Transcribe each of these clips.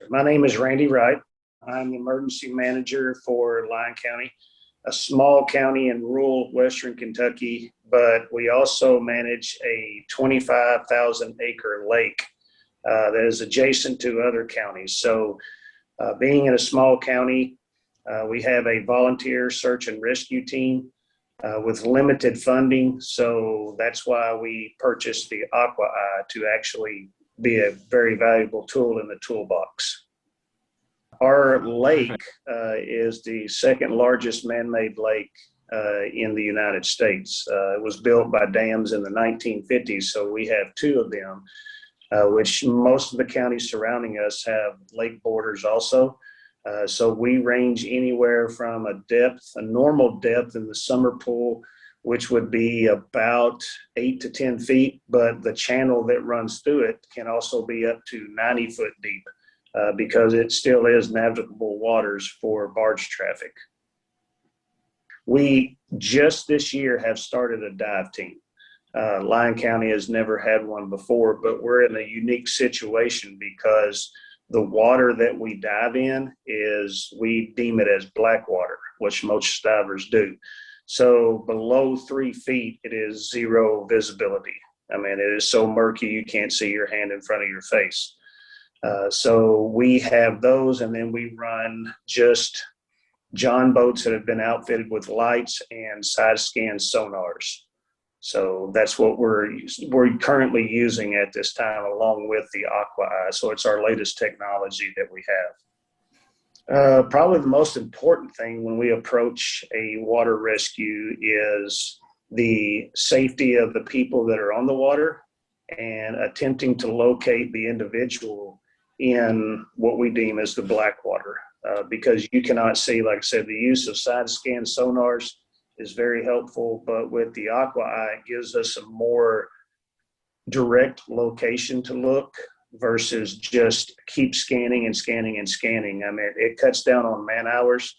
My name is Randy Wright. I'm the emergency manager for Lyon County, a small county in rural Western Kentucky, but we also manage a 25,000 acre lake that is adjacent to other counties. So being in a small county, we have a volunteer search and rescue team with limited funding. So that's why we purchased the AquaEye to actually be a very valuable tool in the toolbox. Our lake is the second largest man-made lake in the United States. It was built by dams in the 1950s, so we have two of them, which most of the counties surrounding us have lake borders also. So we range anywhere from a normal depth in the summer pool, which would be about 8 to 10 feet, but the channel that runs through it can also be up to 90 foot deep because it still is navigable waters for barge traffic. We just this year have started a dive team. Lyon County has never had one before, but we're in a unique situation because the water that we dive in we deem it as black water, which most divers do. So below 3 feet, it is zero visibility. I mean, it is so murky, you can't see your hand in front of your face. So we have those, and then we run just John boats that have been outfitted with lights and side scan sonars. So that's what we're currently using at this time, along with the AquaEye. So it's our latest technology that we have. Probably the most important thing when we approach a water rescue is the safety of the people that are on the water and attempting to locate the individual in what we deem as the black water. Because you cannot see, like I said, the use of side scan sonars is very helpful, but with the AquaEye, it gives us a more direct location to look versus just keep scanning and scanning and scanning. I mean, it cuts down on man hours.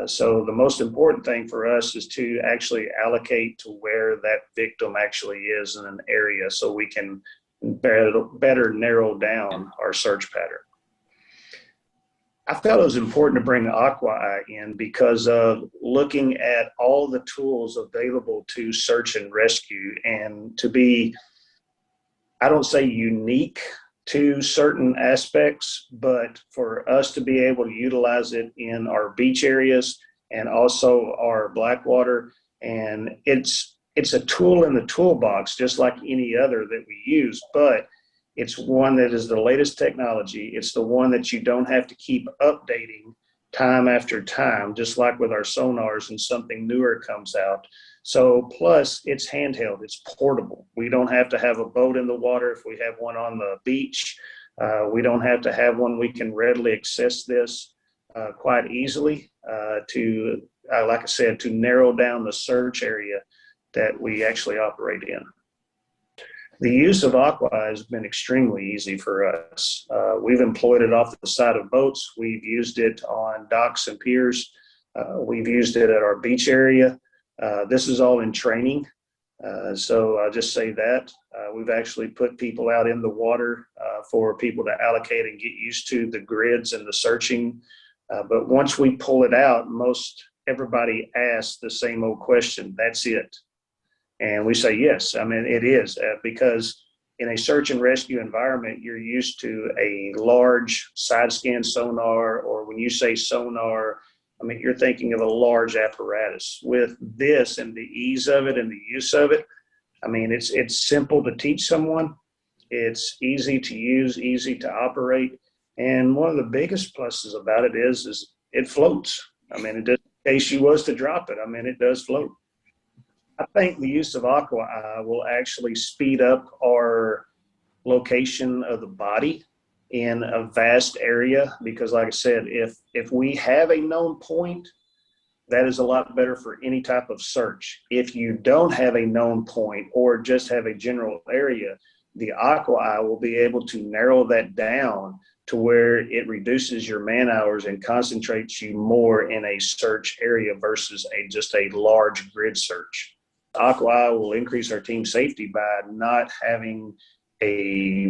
So the most important thing for us is to actually allocate to where that victim actually is in an area so we can better narrow down our search pattern. I felt it was important to bring the AquaEye in because of looking at all the tools available to search and rescue, and to be, I don't say unique to certain aspects, but for us to be able to utilize it in our beach areas and also our blackwater. And it's a tool in the toolbox, just like any other that we use, but it's one that is the latest technology. It's the one that you don't have to keep updating time after time, just like with our sonars and something newer comes out. So plus it's handheld, it's portable. We don't have to have a boat in the water if we have one on the beach. We don't have to have one. We can readily access this quite easily to, like I said, to narrow down the search area that we actually operate in. The use of AquaEye has been extremely easy for us. We've employed it off the side of boats. We've used it on docks and piers. We've used it at our beach area. This is all in training. So I'll just say that. We've actually put people out in the water for people to allocate and get used to the grids and the searching. But once we pull it out, everybody asks the same old question, that's it. And we say, yes, I mean, it is, because in a search and rescue environment, you're used to a large side scan sonar, or when you say sonar, I mean, you're thinking of a large apparatus. With this and the ease of it and the use of it, I mean, it's simple to teach someone. It's easy to use, easy to operate. And one of the biggest pluses about it is it floats. I mean, in case you was to drop it, I mean, it does float. I think the use of AquaEye will actually speed up our location of the body in a vast area, because like I said, if we have a known point, that is a lot better for any type of search. If you don't have a known point or just have a general area, the AquaEye will be able to narrow that down to where it reduces your man hours and concentrates you more in a search area versus just a large grid search. AquaEye will increase our team safety by not having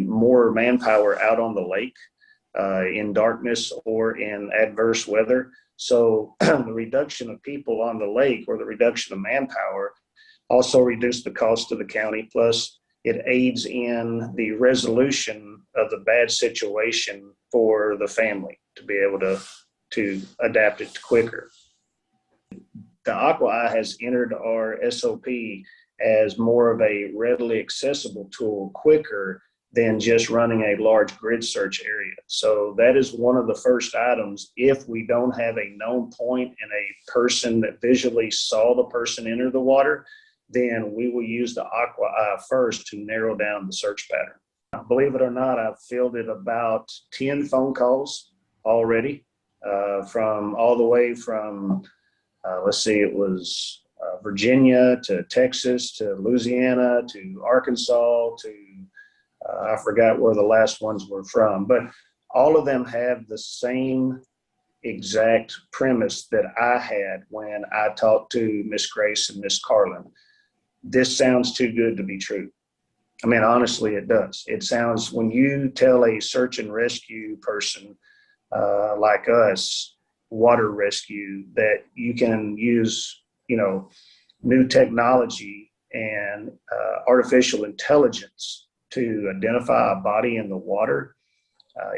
more manpower out on the lake. in darkness or in adverse weather. So the reduction of people on the lake, or the reduction of manpower, also reduced the cost of the county. Plus, it aids in the resolution of the bad situation for the family to be able to adapt it quicker. The AquaEye has entered our SOP as more of a readily accessible tool, quicker than just running a large grid search area. So that is one of the first items. If we don't have a known point and a person that visually saw the person enter the water, then we will use the AquaEye first to narrow down the search pattern. Believe it or not, I've fielded about 10 phone calls already, from all the way from, let's see, it was Virginia to Texas to Louisiana to Arkansas to, I forgot where the last ones were from, but all of them have the same exact premise that I had when I talked to Miss Grace and Miss Carlin. This sounds too good to be true. I mean, honestly, it does. It sounds, when you tell a search and rescue person like us, water rescue, that you can use, new technology and artificial intelligence to identify a body in the water,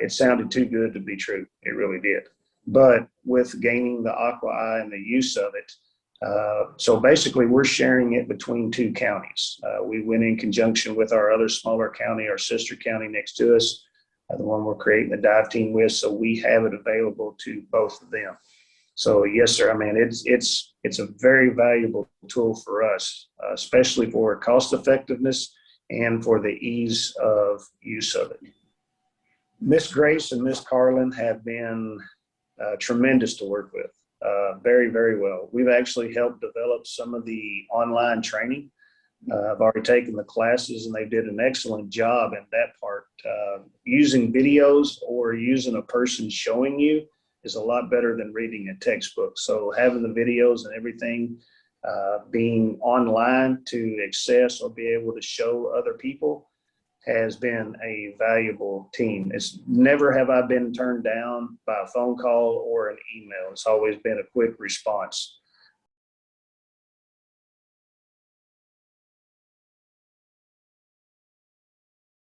it sounded too good to be true. It really did. But with gaining the AquaEye and the use of it, so basically we're sharing it between two counties. We went in conjunction with our other smaller county, our sister county next to us, the one we're creating the dive team with, so we have it available to both of them. So yes, sir. I mean, it's a very valuable tool for us, especially for cost effectiveness and for the ease of use of it. Miss Grace and Miss Carlin have been tremendous to work with, very, very well. We've actually helped develop some of the online training. I've already taken the classes and they did an excellent job in that part. Using videos or using a person showing you is a lot better than reading a textbook. So having the videos and everything being online to access or be able to show other people has been a valuable team. It's never have I been turned down by a phone call or an email. It's always been a quick response.